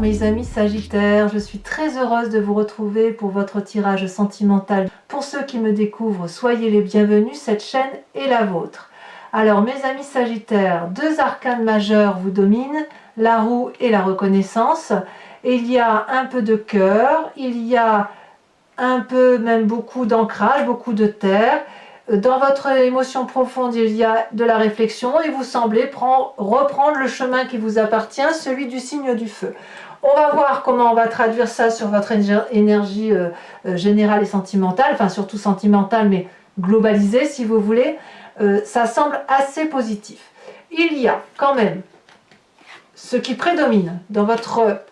mes amis Sagittaires, je suis très heureuse de vous retrouver pour votre tirage sentimental. Pour ceux qui me découvrent, soyez les bienvenus, cette chaîne est la vôtre. Alors mes amis Sagittaires, deux arcanes majeurs vous dominent, la roue et la reconnaissance. Il y a un peu de cœur, il y a un peu, même beaucoup d'ancrage, beaucoup de terre. Dans votre émotion profonde, il y a de la réflexion et vous semblez reprendre le chemin qui vous appartient, celui du signe du feu. On va voir comment on va traduire ça sur votre énergie générale et sentimentale, enfin surtout sentimentale, mais globalisée si vous voulez. Ça semble assez positif. Il y a quand même ce qui prédomine dans votre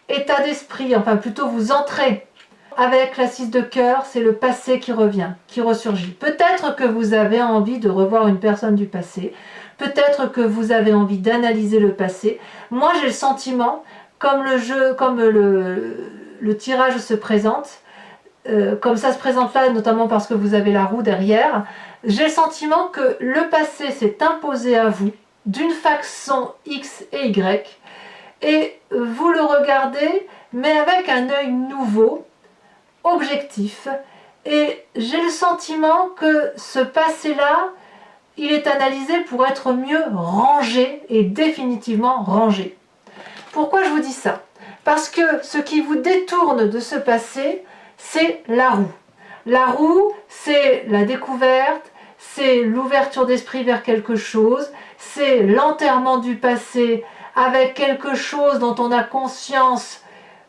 état d'esprit, enfin plutôt vous entrez avec la 6 de cœur, c'est le passé qui revient, qui ressurgit. Peut-être que vous avez envie de revoir une personne du passé, peut-être que vous avez envie d'analyser le passé. Moi j'ai le sentiment, comme le tirage se présente, comme ça se présente là, notamment parce que vous avez la roue derrière, j'ai le sentiment que le passé s'est imposé à vous d'une façon X et Y, et vous le regardez, mais avec un œil nouveau, objectif, et j'ai le sentiment que ce passé-là, il est analysé pour être mieux rangé et définitivement rangé. Pourquoi je vous dis ça? Parce que ce qui vous détourne de ce passé, c'est la roue. La roue, c'est la découverte, c'est l'ouverture d'esprit vers quelque chose, c'est l'enterrement du passé avec quelque chose dont on a conscience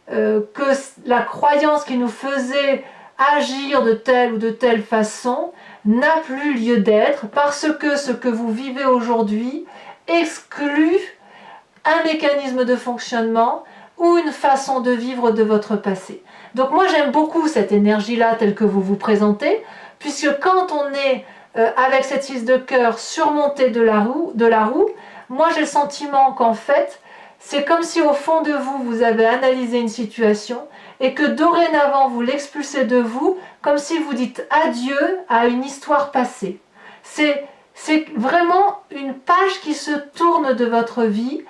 que la croyance qui nous faisait agir de telle ou de telle façon n'a plus lieu d'être parce que ce que vous vivez aujourd'hui exclut un mécanisme de fonctionnement ou une façon de vivre de votre passé. Donc moi j'aime beaucoup cette énergie-là telle que vous vous présentez, puisque quand on est avec cette 6 de cœur surmontée de la roue, moi j'ai le sentiment qu'en fait, c'est comme si au fond de vous, vous avez analysé une situation et que dorénavant, vous l'expulsez de vous comme si vous dites adieu à une histoire passée. C'est vraiment une page qui se tourne de votre vie.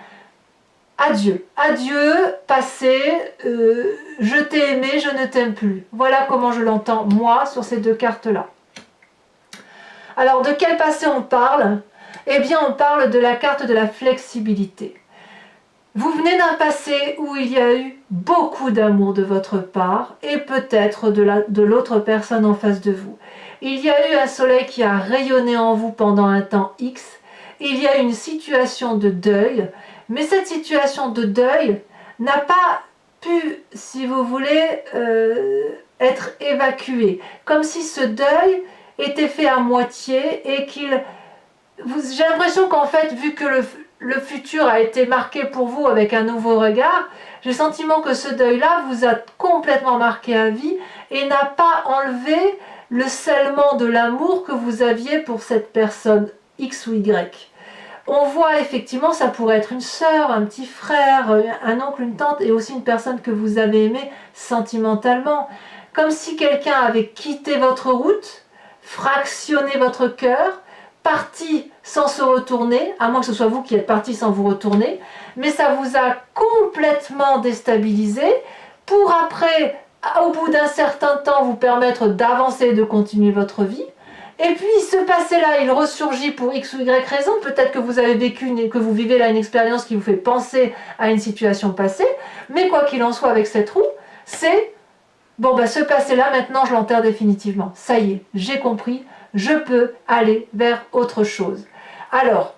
Adieu. Adieu, passé, je t'ai aimé, je ne t'aime plus. Voilà comment je l'entends, moi, sur ces deux cartes-là. Alors, de quel passé on parle? Eh bien, on parle de la carte de la flexibilité. Vous venez d'un passé où il y a eu beaucoup d'amour de votre part et peut-être de l'autre personne en face de vous. Il y a eu un soleil qui a rayonné en vous pendant un temps X. Il y a eu une situation de deuil, mais cette situation de deuil n'a pas pu, si vous voulez, être évacuée. Comme si ce deuil était fait à moitié et qu'il... J'ai l'impression qu'en fait, vu que le futur a été marqué pour vous avec un nouveau regard, j'ai le sentiment que ce deuil-là vous a complètement marqué à vie et n'a pas enlevé le scellement de l'amour que vous aviez pour cette personne X ou Y. On voit effectivement, ça pourrait être une sœur, un petit frère, un oncle, une tante et aussi une personne que vous avez aimée sentimentalement. Comme si quelqu'un avait quitté votre route, fractionné votre cœur, parti sans se retourner, à moins que ce soit vous qui êtes parti sans vous retourner, mais ça vous a complètement déstabilisé pour après, au bout d'un certain temps, vous permettre d'avancer et de continuer votre vie. Et puis ce passé-là, il ressurgit pour X ou Y raison, peut-être que vous avez vécu, que vous vivez là une expérience qui vous fait penser à une situation passée, mais quoi qu'il en soit avec cette roue, c'est, bon ben ce passé-là, maintenant je l'enterre définitivement, ça y est, j'ai compris, je peux aller vers autre chose. Alors,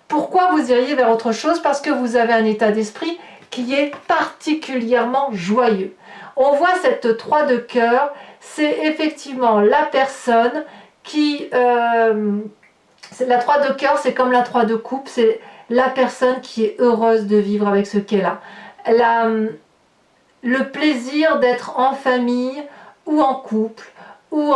pourquoi vous iriez vers autre chose? Parce que vous avez un état d'esprit qui est particulièrement joyeux. On voit cette 3 de cœur, c'est effectivement la personne qui... la 3 de cœur, c'est comme la 3 de coupe, c'est la personne qui est heureuse de vivre avec ce qu'elle a. Elle a le plaisir d'être en famille, ou en couple, ou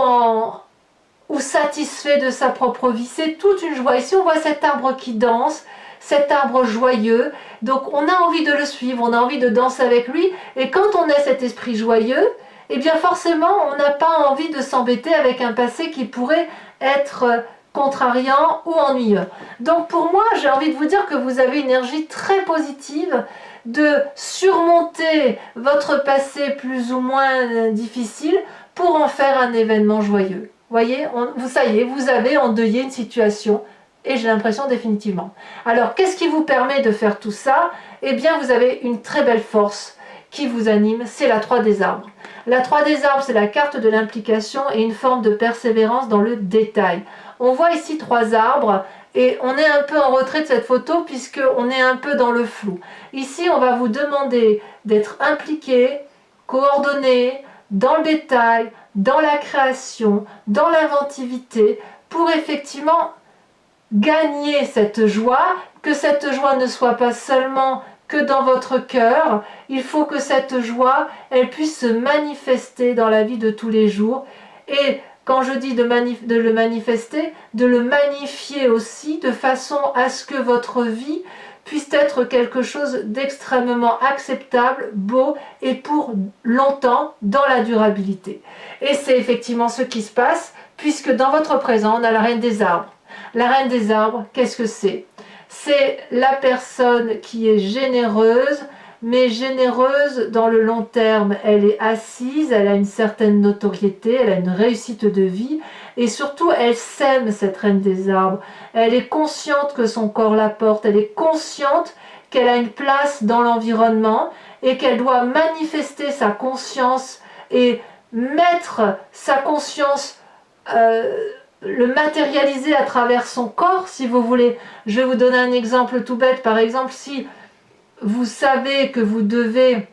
satisfait de sa propre vie. C'est toute une joie. Ici, on voit cet arbre qui danse, cet arbre joyeux. Donc, on a envie de le suivre, on a envie de danser avec lui. Et quand on a cet esprit joyeux, eh bien forcément, on n'a pas envie de s'embêter avec un passé qui pourrait être contrariant ou ennuyeux. Donc, pour moi, j'ai envie de vous dire que vous avez une énergie très positive, de surmonter votre passé plus ou moins difficile pour en faire un événement joyeux. Voyez, ça y est, vous avez endeuillé une situation, et j'ai l'impression définitivement. Alors, qu'est-ce qui vous permet de faire tout ça? Eh bien, vous avez une très belle force qui vous anime, c'est la 3 des arbres. La 3 des arbres, c'est la carte de l'implication et une forme de persévérance dans le détail. On voit ici 3 arbres, et on est un peu en retrait de cette photo puisqu'on est un peu dans le flou. Ici, on va vous demander d'être impliqué, coordonné, dans le détail, dans la création, dans l'inventivité, pour effectivement gagner cette joie, que cette joie ne soit pas seulement que dans votre cœur, il faut que cette joie, elle puisse se manifester dans la vie de tous les jours. Et quand je dis de le manifester, de le magnifier aussi, de façon à ce que votre vie puisse être quelque chose d'extrêmement acceptable, beau et pour longtemps dans la durabilité. Et c'est effectivement ce qui se passe, puisque dans votre présent, on a la reine des arbres. La reine des arbres, qu'est-ce que c'est? C'est la personne qui est généreuse, mais généreuse dans le long terme. Elle est assise, elle a une certaine notoriété, elle a une réussite de vie, et surtout elle s'aime, cette reine des arbres. Elle est consciente que son corps la porte, elle est consciente qu'elle a une place dans l'environnement et qu'elle doit manifester sa conscience et mettre sa conscience, le matérialiser à travers son corps, si vous voulez. Je vais vous donner un exemple tout bête. Par exemple, si vous savez que vous devez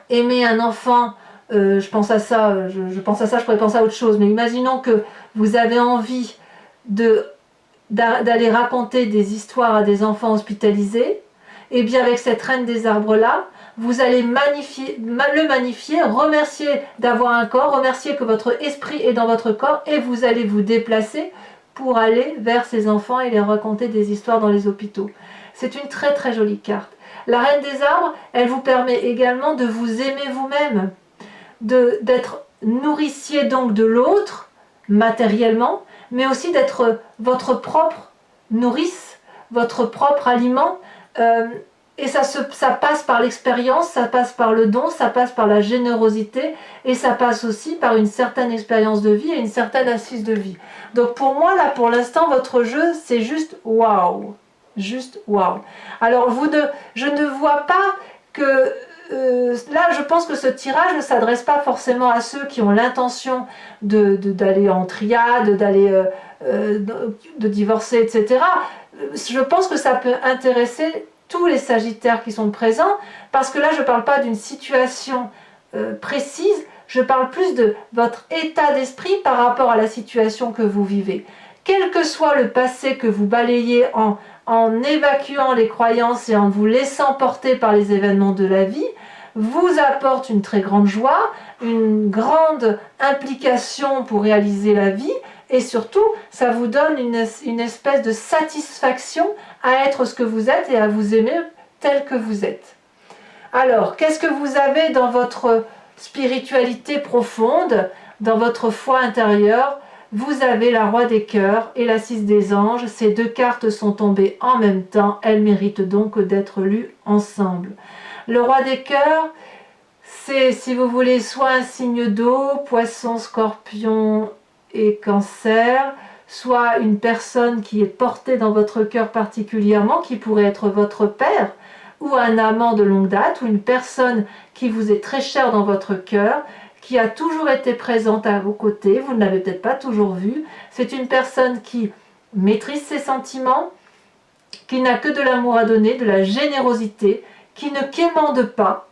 aimer un enfant, je pense à ça, je pourrais penser à autre chose, mais imaginons que vous avez envie d'aller raconter des histoires à des enfants hospitalisés, et bien avec cette reine des arbres-là, vous allez le magnifier, remercier d'avoir un corps, remercier que votre esprit est dans votre corps, et vous allez vous déplacer pour aller vers ces enfants et les raconter des histoires dans les hôpitaux. C'est une très très jolie carte. La reine des arbres, elle vous permet également de vous aimer vous-même, d'être nourricier donc de l'autre, matériellement, mais aussi d'être votre propre nourrice, votre propre aliment. Et ça passe par l'expérience, ça passe par le don, ça passe par la générosité, et ça passe aussi par une certaine expérience de vie et une certaine assise de vie. Donc pour moi, là, pour l'instant, votre jeu, c'est juste waouh. Juste waouh. Alors, je ne vois pas que... là, je pense que ce tirage ne s'adresse pas forcément à ceux qui ont l'intention d'aller en triade, de divorcer, etc. Je pense que ça peut intéresser tous les Sagittaires qui sont présents, parce que là, je ne parle pas d'une situation précise, je parle plus de votre état d'esprit par rapport à la situation que vous vivez. Quel que soit le passé que vous balayez en évacuant les croyances et en vous laissant porter par les événements de la vie, vous apporte une très grande joie, une grande implication pour réaliser la vie, et surtout, ça vous donne une espèce de satisfaction à être ce que vous êtes et à vous aimer tel que vous êtes. Alors, qu'est-ce que vous avez dans votre spiritualité profonde, dans votre foi intérieure? Vous avez la Roi des cœurs et la 6 des anges. Ces deux cartes sont tombées en même temps. Elles méritent donc d'être lues ensemble. Le Roi des cœurs, c'est, si vous voulez, soit un signe d'eau, poisson, scorpion et cancer, soit une personne qui est portée dans votre cœur particulièrement, qui pourrait être votre père, ou un amant de longue date, ou une personne qui vous est très chère dans votre cœur, qui a toujours été présente à vos côtés, vous ne l'avez peut-être pas toujours vue. C'est une personne qui maîtrise ses sentiments, qui n'a que de l'amour à donner, de la générosité, qui ne quémande pas,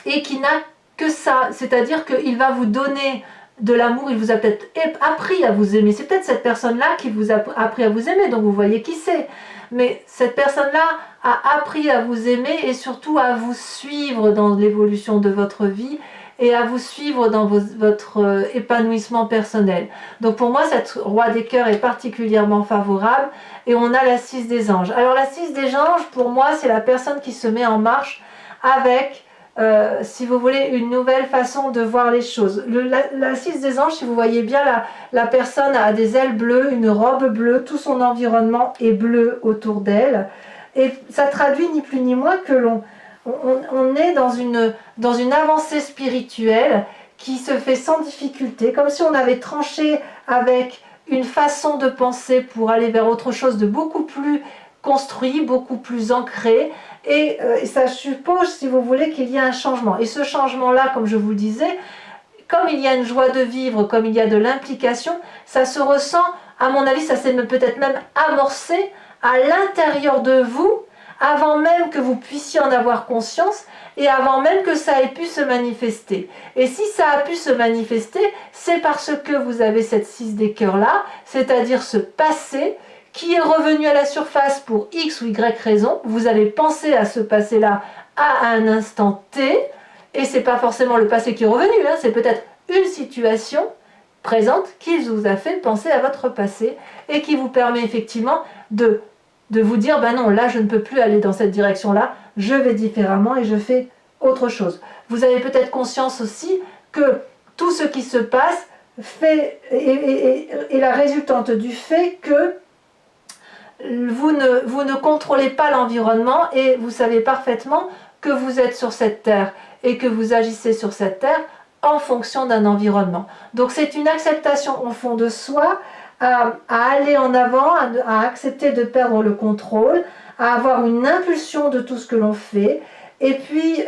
et qui n'a que ça, c'est-à-dire qu'il va vous donner de l'amour, il vous a peut-être appris à vous aimer, c'est peut-être cette personne-là qui vous a appris à vous aimer, donc vous voyez qui c'est, mais cette personne-là a appris à vous aimer et surtout à vous suivre dans l'évolution de votre vie et à vous suivre dans votre épanouissement personnel. Donc pour moi, cette Roi des cœurs est particulièrement favorable, et on a la 6 des anges. Alors la 6 des anges, pour moi, c'est la personne qui se met en marche avec... si vous voulez, une nouvelle façon de voir les choses. La 6 des anges, si vous voyez bien, la personne a des ailes bleues, une robe bleue, tout son environnement est bleu autour d'elle. Et ça traduit ni plus ni moins que on est dans une avancée spirituelle qui se fait sans difficulté, comme si on avait tranché avec une façon de penser pour aller vers autre chose de beaucoup plus construit, beaucoup plus ancré, et ça suppose, si vous voulez, qu'il y a un changement. Et ce changement-là, comme je vous le disais, comme il y a une joie de vivre, comme il y a de l'implication, ça se ressent, à mon avis, ça s'est peut-être même amorcé à l'intérieur de vous, avant même que vous puissiez en avoir conscience, et avant même que ça ait pu se manifester. Et si ça a pu se manifester, c'est parce que vous avez cette 6 des cœurs là, c'est-à-dire ce passé qui est revenu à la surface pour X ou Y raison. Vous avez pensé à ce passé-là à un instant T, et c'est pas forcément le passé qui est revenu, hein, c'est peut-être une situation présente qui vous a fait penser à votre passé et qui vous permet effectivement de vous dire, ben non, là je ne peux plus aller dans cette direction-là, je vais différemment et je fais autre chose. Vous avez peut-être conscience aussi que tout ce qui se passe est la résultante du fait que vous ne contrôlez pas l'environnement et vous savez parfaitement que vous êtes sur cette terre et que vous agissez sur cette terre en fonction d'un environnement. Donc c'est une acceptation au fond de soi, à aller en avant, à accepter de perdre le contrôle, à avoir une impulsion de tout ce que l'on fait. Et puis,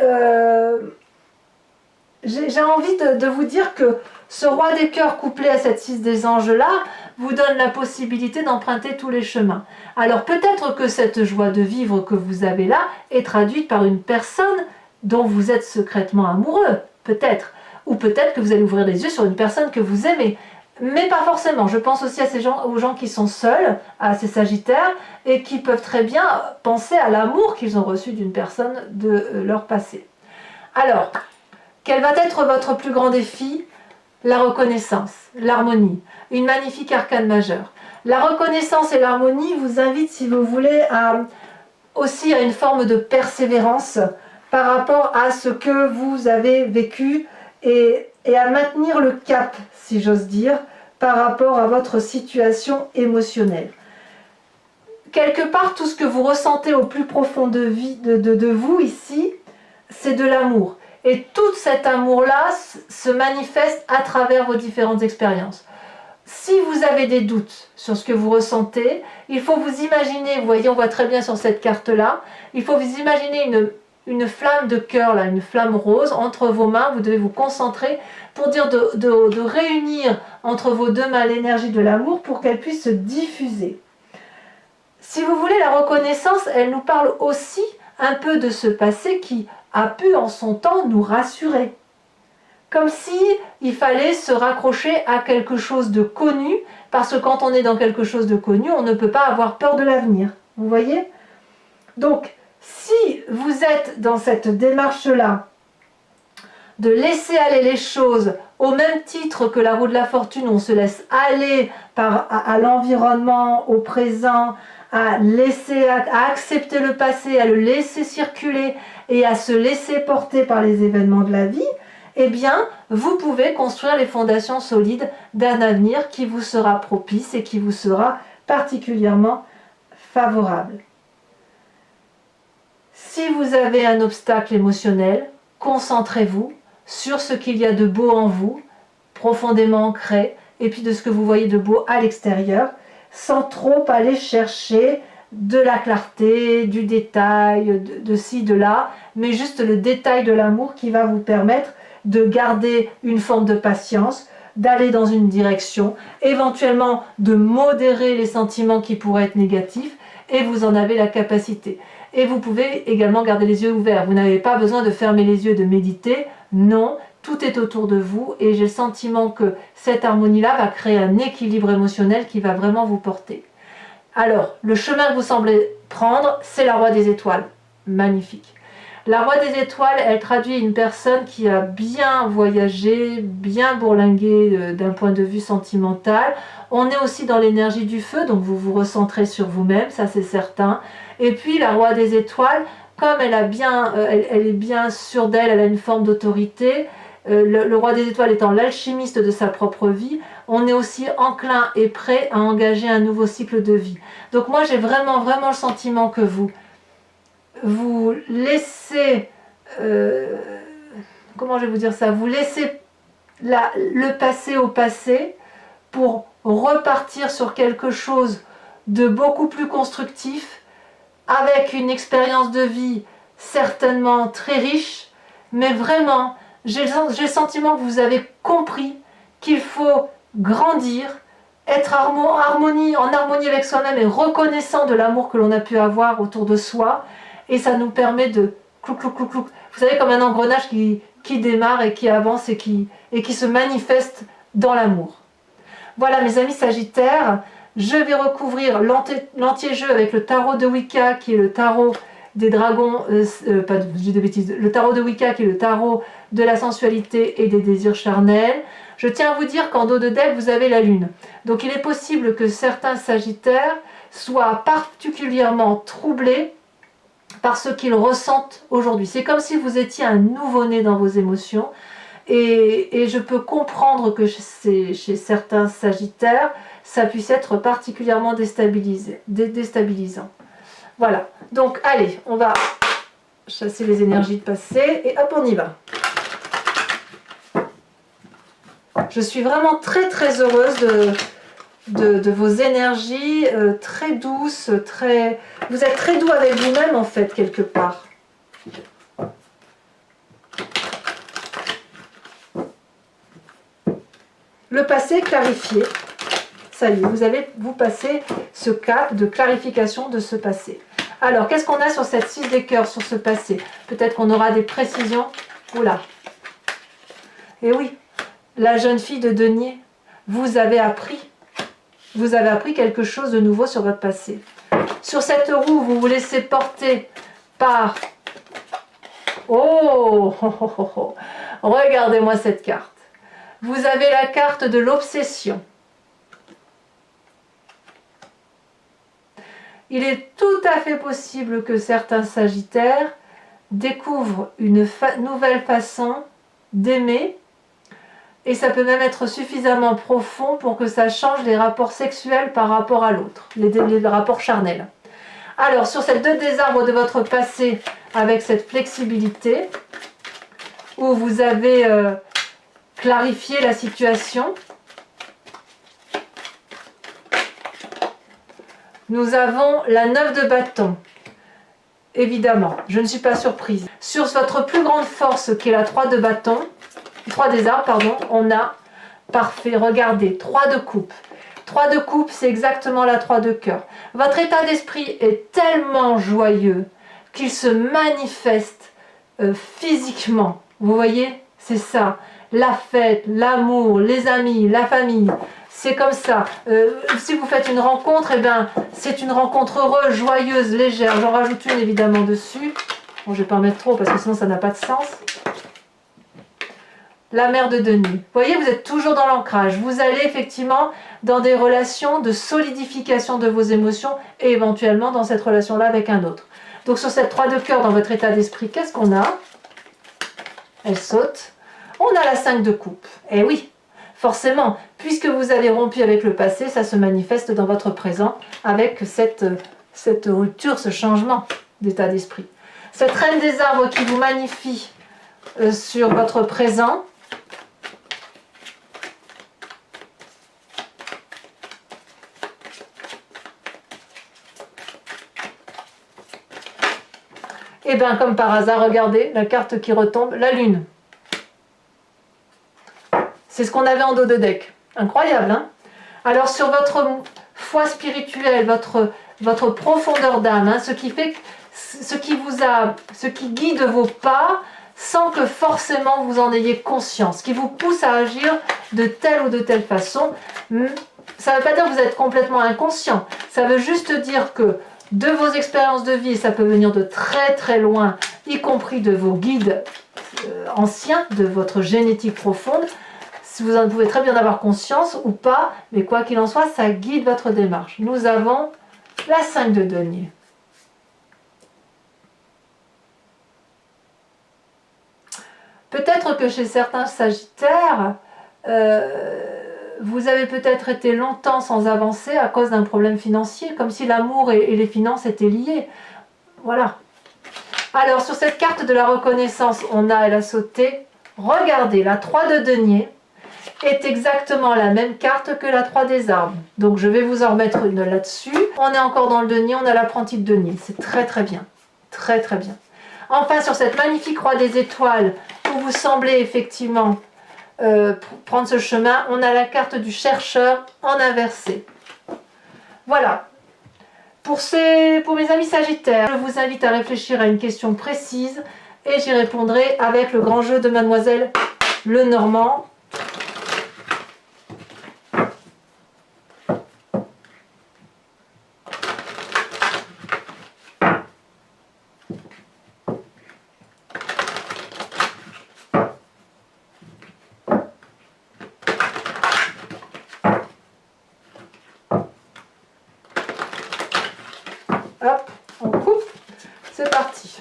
j'ai envie de vous dire que ce roi des cœurs couplé à cette 6 des anges-là vous donne la possibilité d'emprunter tous les chemins. Alors peut-être que cette joie de vivre que vous avez là est traduite par une personne dont vous êtes secrètement amoureux, peut-être. Ou peut-être que vous allez ouvrir les yeux sur une personne que vous aimez. Mais pas forcément. Je pense aussi à aux gens qui sont seuls, à ces sagittaires, et qui peuvent très bien penser à l'amour qu'ils ont reçu d'une personne de leur passé. Alors, quel va être votre plus grand défi? La reconnaissance, l'harmonie, une magnifique arcane majeure. La reconnaissance et l'harmonie vous invitent, si vous voulez, aussi à une forme de persévérance par rapport à ce que vous avez vécu et à maintenir le cap, si j'ose dire, par rapport à votre situation émotionnelle. Quelque part, tout ce que vous ressentez au plus profond de vous ici, c'est de l'amour. Et tout cet amour-là se manifeste à travers vos différentes expériences. Si vous avez des doutes sur ce que vous ressentez, il faut vous imaginer, vous voyez, on voit très bien sur cette carte-là, il faut vous imaginer une flamme de cœur, là, une flamme rose entre vos mains. Vous devez vous concentrer pour dire de réunir entre vos deux mains l'énergie de l'amour pour qu'elle puisse se diffuser. Si vous voulez, la reconnaissance, elle nous parle aussi un peu de ce passé qui a pu en son temps nous rassurer. Comme si il fallait se raccrocher à quelque chose de connu, parce que quand on est dans quelque chose de connu, on ne peut pas avoir peur de l'avenir. Vous voyez? Donc, si vous êtes dans cette démarche-là, de laisser aller les choses au même titre que la roue de la fortune, on se laisse aller à l'environnement, au présent, à accepter le passé, à le laisser circuler et à se laisser porter par les événements de la vie, eh bien, vous pouvez construire les fondations solides d'un avenir qui vous sera propice et qui vous sera particulièrement favorable. Si vous avez un obstacle émotionnel, concentrez-vous sur ce qu'il y a de beau en vous, profondément ancré, et puis de ce que vous voyez de beau à l'extérieur, sans trop aller chercher de la clarté, du détail, de ci, de là, mais juste le détail de l'amour qui va vous permettre de garder une forme de patience, d'aller dans une direction, éventuellement de modérer les sentiments qui pourraient être négatifs, et vous en avez la capacité. Et vous pouvez également garder les yeux ouverts. Vous n'avez pas besoin de fermer les yeux et de méditer. Non, tout est autour de vous et j'ai le sentiment que cette harmonie-là va créer un équilibre émotionnel qui va vraiment vous porter. Alors, le chemin que vous semblez prendre, c'est la Roi des Étoiles. Magnifique. La Roi des Étoiles, elle traduit une personne qui a bien voyagé, bien bourlingué d'un point de vue sentimental. On est aussi dans l'énergie du feu, donc vous vous recentrez sur vous-même, ça c'est certain. Et puis la Roi des Étoiles, comme elle est bien sûre d'elle, elle a une forme d'autorité. Le Roi des Étoiles étant l'alchimiste de sa propre vie, on est aussi enclin et prêt à engager un nouveau cycle de vie. Donc moi j'ai vraiment le sentiment que vous vous laissez, comment je vais vous dire ça, vous laissez le passé au passé pour repartir sur quelque chose de beaucoup plus constructif, avec une expérience de vie certainement très riche, mais vraiment, j'ai le sentiment que vous avez compris qu'il faut grandir, être en harmonie avec soi-même et reconnaissant de l'amour que l'on a pu avoir autour de soi, et ça nous permet de clouc, clouc, clouc, clouc. Vous savez, comme un engrenage qui démarre et qui avance et qui se manifeste dans l'amour. Voilà mes amis Sagittaires, je vais recouvrir l'anti-jeu avec le tarot de Wicca qui est le tarot des dragons, pas de, je dis des bêtises, le tarot de Wicca qui est le tarot de la sensualité et des désirs charnels. Je tiens à vous dire qu'en dos de deck vous avez la lune. Donc il est possible que certains Sagittaires soient particulièrement troublés par ce qu'ils ressentent aujourd'hui. C'est comme si vous étiez un nouveau-né dans vos émotions. Et je peux comprendre que chez certains Sagittaires, ça puisse être particulièrement déstabilisant. Voilà. Donc, allez, on va chasser les énergies de passé et hop, on y va. Je suis vraiment très très heureuse de vos énergies, très douces, vous êtes très doux avec vous-même en fait, quelque part. Le passé clarifié, ça y est, vous passez ce cap de clarification de ce passé. Alors, qu'est-ce qu'on a sur cette 6 des cœurs, sur ce passé? Peut-être qu'on aura des précisions. Oula. Et oui, la jeune fille de denier, vous avez appris quelque chose de nouveau sur votre passé. Sur cette roue, vous vous laissez porter par... Oh, oh, oh, oh, oh. Regardez-moi cette carte. Vous avez la carte de l'obsession. Il est tout à fait possible que certains Sagittaires découvrent une nouvelle façon d'aimer, et ça peut même être suffisamment profond pour que ça change les rapports sexuels par rapport à l'autre, les rapports charnels. Alors, sur ces 2 désarbres de votre passé, avec cette flexibilité, où vous avez clarifié la situation, nous avons la 9 de bâton. Évidemment, je ne suis pas surprise. Sur votre plus grande force, qui est la 3 de bâton, 3 des arbres, pardon, on a, parfait, regardez, 3 de coupe. 3 de coupe, c'est exactement la 3 de cœur. Votre état d'esprit est tellement joyeux qu'il se manifeste physiquement. Vous voyez, c'est ça. La fête, l'amour, les amis, la famille. C'est comme ça. Si vous faites une rencontre, eh ben, c'est une rencontre heureuse, joyeuse, légère. J'en rajoute une évidemment dessus. Bon, je ne vais pas en mettre trop parce que sinon ça n'a pas de sens. La mère de denier. Vous voyez, vous êtes toujours dans l'ancrage. Vous allez effectivement dans des relations de solidification de vos émotions et éventuellement dans cette relation-là avec un autre. Donc sur cette 3 de cœur dans votre état d'esprit, qu'est-ce qu'on a? Elle saute. On a la 5 de coupe. Eh oui, forcément, puisque vous avez rompu avec le passé, ça se manifeste dans votre présent avec cette rupture, ce changement d'état d'esprit. Cette reine des arbres qui vous magnifie sur votre présent. Et bien, comme par hasard, regardez, la carte qui retombe, la lune. C'est ce qu'on avait en dos de deck. Incroyable, hein? Alors, sur votre foi spirituelle, votre profondeur d'âme, hein, ce qui guide vos pas, sans que forcément vous en ayez conscience, qui vous pousse à agir de telle ou de telle façon, ça ne veut pas dire que vous êtes complètement inconscient. Ça veut juste dire que de vos expériences de vie, ça peut venir de très très loin, y compris de vos guides anciens, de votre génétique profonde. Vous en pouvez très bien avoir conscience ou pas, mais quoi qu'il en soit, ça guide votre démarche. Nous avons la 5 de denier. Peut-être que chez certains Sagittaires, vous avez peut-être été longtemps sans avancer à cause d'un problème financier, comme si l'amour et les finances étaient liés. Voilà. Alors, sur cette carte de la reconnaissance, on a, elle a sauté. Regardez, la 3 de denier est exactement la même carte que la 3 des armes. Donc, je vais vous en remettre une là-dessus. On est encore dans le denier, on a l'apprenti de denier. C'est très très bien. Très très bien. Enfin, sur cette magnifique roi des étoiles, où vous semblez effectivement prendre ce chemin, on a la carte du chercheur en inversé. Voilà. Pour mes amis sagittaires, je vous invite à réfléchir à une question précise et j'y répondrai avec le grand jeu de Mademoiselle Lenormand. Hop, on coupe, c'est parti.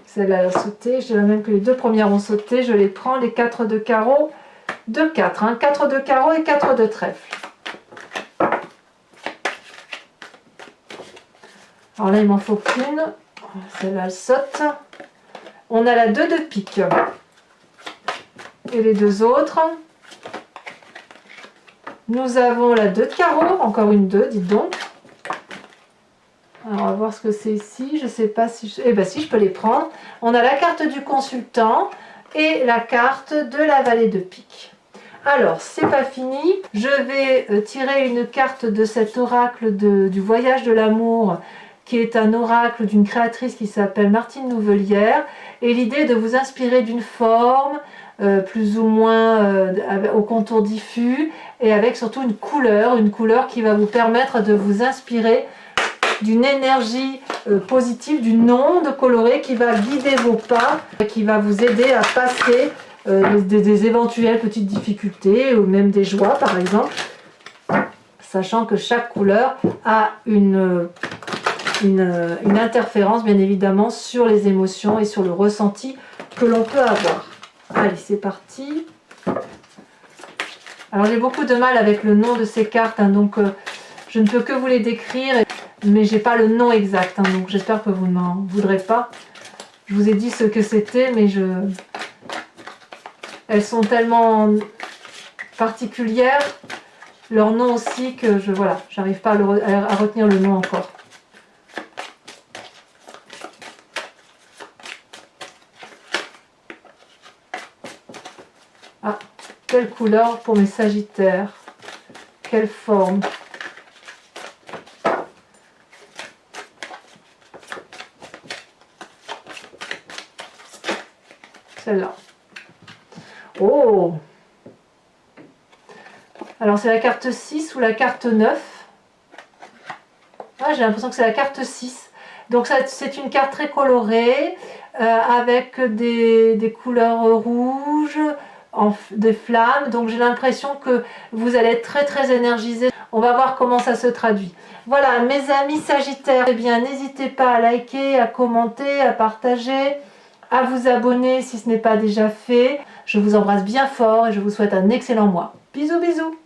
Celle-là a sauté, je dirais même que les deux premières ont sauté, je les prends, les 4 de carreau, 2 4, hein, 4 de carreau et 4 de trèfle. Alors là, il m'en faut qu'une. Celle-là, elle saute. On a la 2 de pique. Et les deux autres. Nous avons la 2 de carreau. Encore une 2, dites donc. Alors, on va voir ce que c'est ici. Je ne sais pas si... Eh bien, si, je peux les prendre. On a la carte du consultant et la carte de la vallée de pique. Alors, c'est pas fini. Je vais tirer une carte de cet oracle du voyage de l'amour, qui est un oracle d'une créatrice qui s'appelle Martine Nouvelière. Et l'idée est de vous inspirer d'une forme, plus ou moins au contour diffus, et avec surtout une couleur qui va vous permettre de vous inspirer d'une énergie positive, d'une onde colorée qui va guider vos pas, qui va vous aider à passer des éventuelles petites difficultés, ou même des joies par exemple, sachant que chaque couleur a une interférence bien évidemment sur les émotions et sur le ressenti que l'on peut avoir. Allez, c'est parti. Alors j'ai beaucoup de mal avec le nom de ces cartes, hein, donc je ne peux que vous les décrire, mais j'ai pas le nom exact, hein, donc j'espère que vous n'en voudrez pas. Je vous ai dit ce que c'était, mais elles sont tellement particulières, leur nom aussi, que voilà, j'arrive pas à retenir le nom encore. Ah, quelle couleur pour mes sagittaires. Quelle forme. Celle-là. Oh! Alors c'est la carte 6 ou la carte 9. Ah, j'ai l'impression que c'est la carte 6. Donc c'est une carte très colorée, avec des couleurs rouges, des flammes. Donc j'ai l'impression que vous allez être très très énergisé. On va voir comment ça se traduit. Voilà, mes amis sagittaires, eh bien n'hésitez pas à liker, à commenter, à partager, à vous abonner si ce n'est pas déjà fait. Je vous embrasse bien fort et je vous souhaite un excellent mois. Bisous bisous.